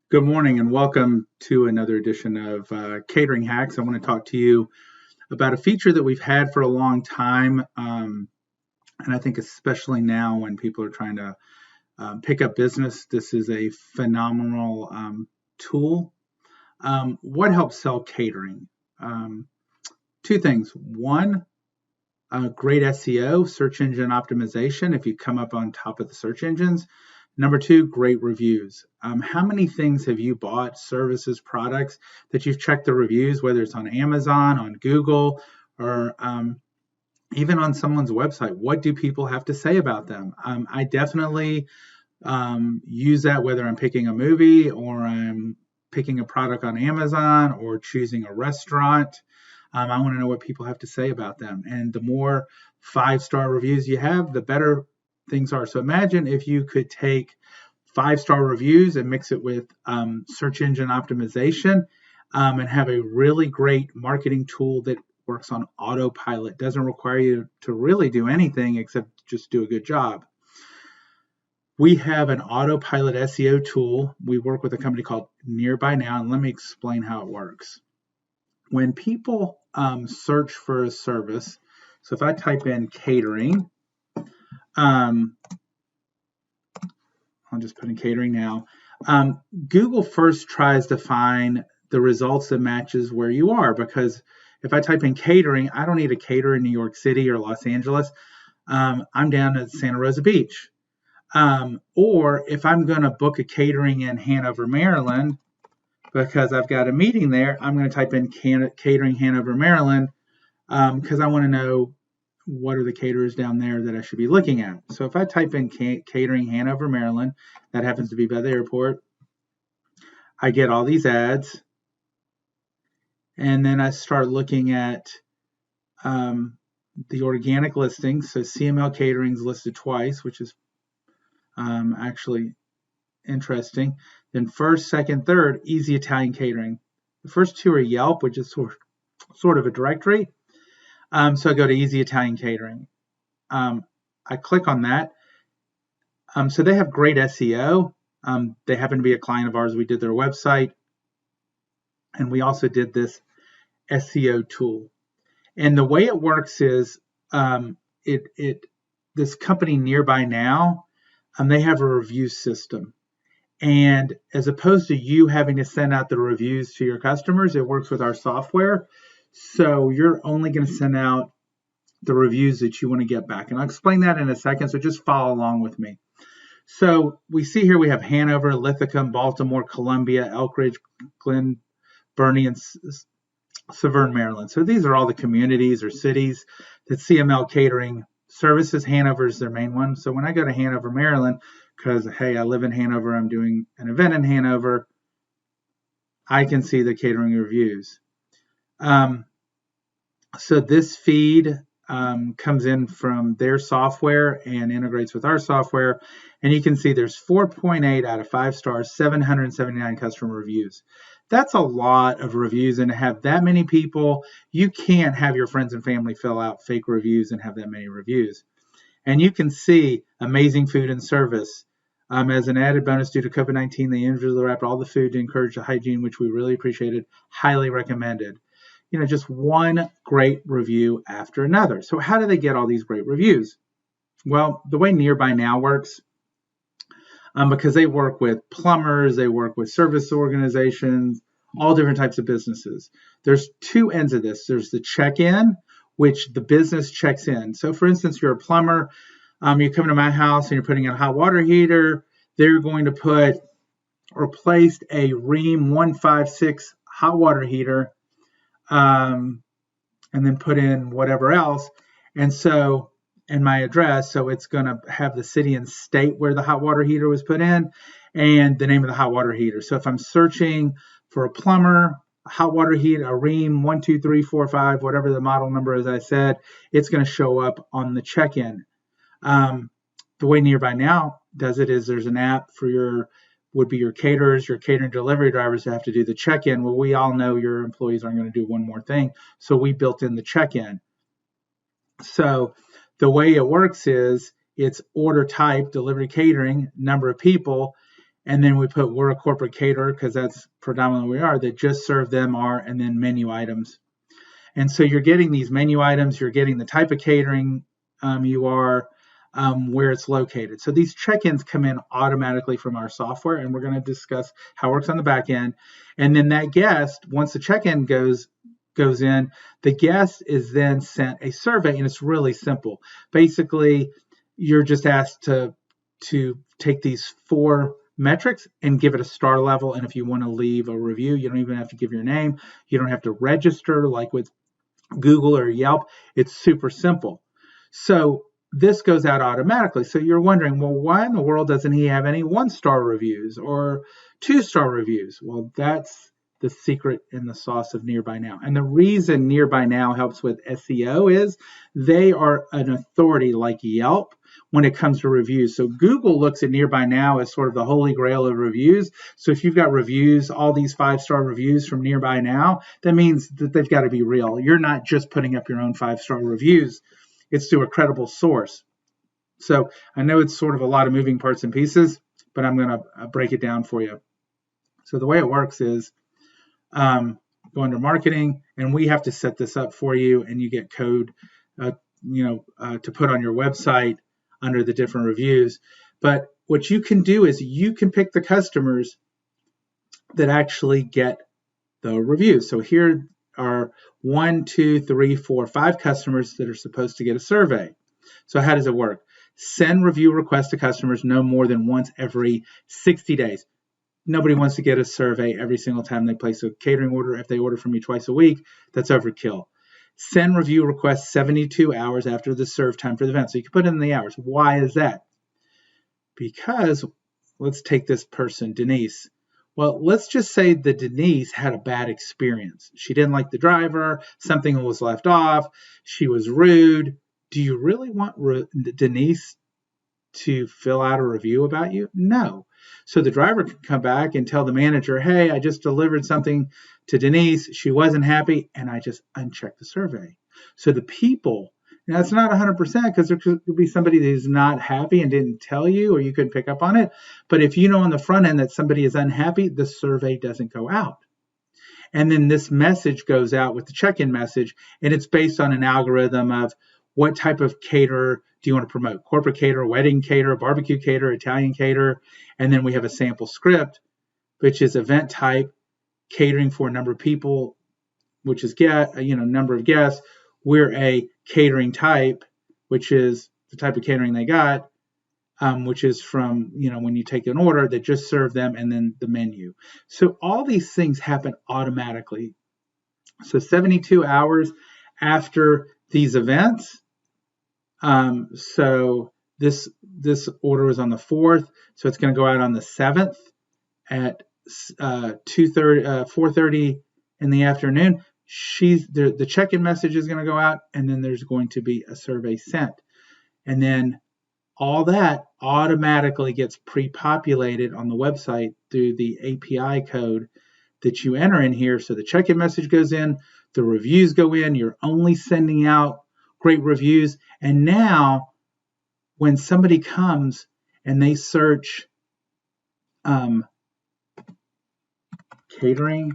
Good morning and welcome to another edition of Catering Hacks. I want to talk to you about a feature that we've had for a long time. And I think especially now when people are trying to pick up business, this is a phenomenal tool. What helps sell catering? Two things. One, great SEO, search engine optimization, if you come up on top of the search engines. Number two, great reviews. How many things have you bought, services, products, that you've checked the reviews, whether it's on Amazon, on Google, or even on someone's website? What do people have to say about them? I definitely use that whether I'm picking a movie or I'm picking a product on Amazon or choosing a restaurant. I want to know what people have to say about them. And the more 5-star reviews you have, the better things are. So imagine if you could take 5-star reviews and mix it with search engine optimization and have a really great marketing tool that works on autopilot. Doesn't require you to really do anything except just do a good job. We have an autopilot SEO tool. We work with a company called Nearby Now, and let me explain how it works. When people search for a service, so if I type in catering, I'll just put in catering now. Google first tries to find the results that matches where you are, because if I type in catering, I don't need a caterer in New York City or Los Angeles. I'm down at Santa Rosa Beach. Or if I'm going to book a catering in Hanover, Maryland, because I've got a meeting there, I'm going to type in catering Hanover, Maryland, because I want to know what are the caterers down there that I should be looking at. So if I type in catering Hanover, Maryland, that happens to be by the airport, I get all these ads. And then I start looking at the organic listings. So CML Catering is listed twice, which is actually interesting. Then first, second, third, Easy Italian Catering. The first two are Yelp, which is sort of a directory. So I go to Easy Italian Catering. I click on that. So they have great SEO. They happen to be a client of ours. We did their website. And we also did this SEO tool. And the way it works is this company Nearby Now, they have a review system. And as opposed to you having to send out the reviews to your customers, it works with our software. So you're only going to send out the reviews that you want to get back. And I'll explain that in a second, so just follow along with me. So we see here we have Hanover, Lithicum, Baltimore, Columbia, Elkridge, Glen Burnie, and Severn, Maryland. So these are all the communities or cities that CML Catering services. Hanover is their main one. So when I go to Hanover, Maryland, because, hey, I live in Hanover, I'm doing an event in Hanover, I can see the catering reviews. So this feed comes in from their software and integrates with our software. And you can see there's 4.8 out of 5 stars, 779 customer reviews. That's a lot of reviews. And to have that many people, you can't have your friends and family fill out fake reviews and have that many reviews. And you can see amazing food and service. As an added bonus due to COVID-19, they individually wrapped all the food to encourage the hygiene, which we really appreciated. Highly recommended. Just one great review after another. So how do they get all these great reviews? Well, the way Nearby Now works, because they work with plumbers, they work with service organizations, all different types of businesses. There's two ends of this. There's the check-in, which the business checks in. So for instance, you're a plumber, you come to my house and you're putting in a hot water heater. They're going to put replaced a Rheem 156 hot water heater, and then put in whatever else. And my address, so it's going to have the city and state where the hot water heater was put in and the name of the hot water heater. So if I'm searching for a plumber, a hot water heater, a Rheem 12345, whatever the model number is, I said, it's going to show up on the check-in. The way Nearby Now does it is there's an app for your caterers, your catering delivery drivers that have to do the check-in. Well, we all know your employees aren't going to do one more thing. So we built in the check-in. So the way it works is it's order type, delivery catering, number of people, And then we put we're a corporate caterer because that's predominantly we are, that just serve them our, and then menu items. And so you're getting these menu items, you're getting the type of catering you are, where it's located. So these check-ins come in automatically from our software, and we're going to discuss how it works on the back end. And then that guest, once the check-in goes in, the guest is then sent a survey, and it's really simple. Basically, you're just asked to take these 4 metrics and give it a star level. And if you want to leave a review, you don't even have to give your name. You don't have to register like with Google or Yelp. It's super simple. So this goes out automatically. So you're wondering, well, why in the world doesn't he have any 1-star reviews or 2-star reviews? Well, that's the secret in the sauce of Nearby Now. And the reason Nearby Now helps with SEO is they are an authority like Yelp when it comes to reviews. So Google looks at Nearby Now as sort of the holy grail of reviews. So if you've got reviews, all these 5-star reviews from Nearby Now, that means that they've got to be real. You're not just putting up your own 5-star reviews. It's through a credible source. So I know it's sort of a lot of moving parts and pieces, but I'm going to break it down for you. So the way it works is go under marketing, and we have to set this up for you, and you get code to put on your website under the different reviews. But what you can do is you can pick the customers that actually get the reviews. So here are 1, 2, 3, 4, 5 customers that are supposed to get a survey. So how does it work? Send review requests to customers no more than once every 60 days. Nobody wants to get a survey every single time they place a catering order. If they order from you twice a week, that's overkill. Send review requests 72 hours after the serve time for the event. So you can put in the hours. Why is that? Because let's take this person, Denise. Well, let's just say that Denise had a bad experience. She didn't like the driver. Something was left off. She was rude. Do you really want Denise to fill out a review about you? No. So the driver can come back and tell the manager, hey, I just delivered something to Denise. She wasn't happy, and I just unchecked the survey. So the people, now it's not 100% because there could be somebody who's not happy and didn't tell you, or you couldn't pick up on it. But if you know on the front end that somebody is unhappy, the survey doesn't go out. And then this message goes out with the check-in message, and it's based on an algorithm of what type of caterer do you want to promote? Corporate caterer, wedding caterer, barbecue caterer, Italian caterer. And then we have a sample script, which is event type, catering for a number of people, which is number of guests. We're a catering type, which is the type of catering they got, which is from, when you take an order that just serve them, and then the menu. So all these things happen automatically. So 72 hours after these events. So this order was on the 4th, so it's going to go out on the 7th at 4:30 in the afternoon. The check-in message is going to go out, and then there's going to be a survey sent, and then all that automatically gets pre-populated on the website through the API code that you enter in here. So the check-in message goes in, the reviews go in. You're only sending out great reviews. And now when somebody comes and they search catering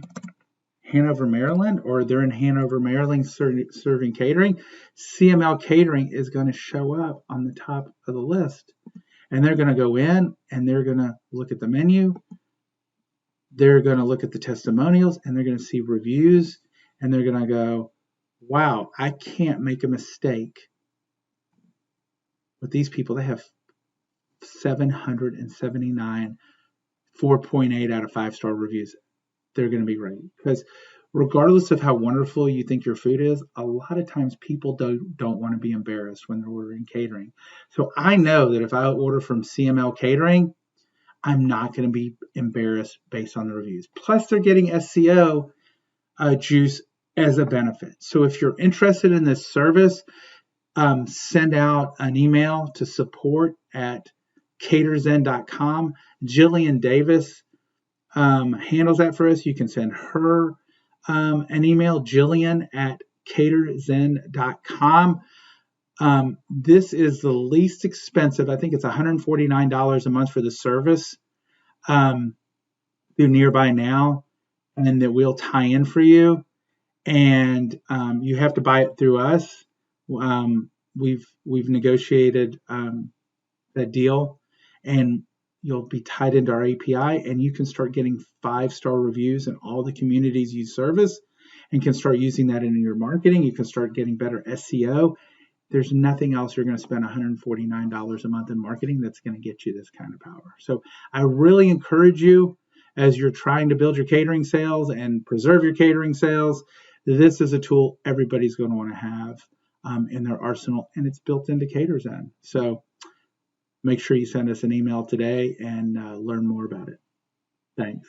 Hanover, Maryland, or they're in Hanover, Maryland serving catering, CML Catering is going to show up on the top of the list. And they're going to go in and they're going to look at the menu. They're going to look at the testimonials, and they're going to see reviews, and they're going to go, wow, I can't make a mistake with these people. They have 779 4.8 out of 5-star reviews. They're going to be great, because regardless of how wonderful you think your food is, a lot of times people don't want to be embarrassed when they're ordering catering. So I know that if I order from CML Catering, I'm not going to be embarrassed based on the reviews. Plus, they're getting SEO juice as a benefit. So if you're interested in this service, send out an email to support@caterzen.com. Jillian Davis handles that for us. You can send her an email, jillian@caterzen.com. This is the least expensive. I think it's $149 a month for the service. through Nearby Now, and that we'll tie in for you. And you have to buy it through us. We've negotiated that deal, and you'll be tied into our API, and you can start getting 5-star reviews in all the communities you service, and can start using that in your marketing. You can start getting better SEO. There's nothing else you're going to spend $149 a month in marketing that's going to get you this kind of power. So I really encourage you, as you're trying to build your catering sales and preserve your catering sales, this is a tool everybody's going to want to have in their arsenal, and it's built into CaterZen. So make sure you send us an email today and learn more about it. Thanks.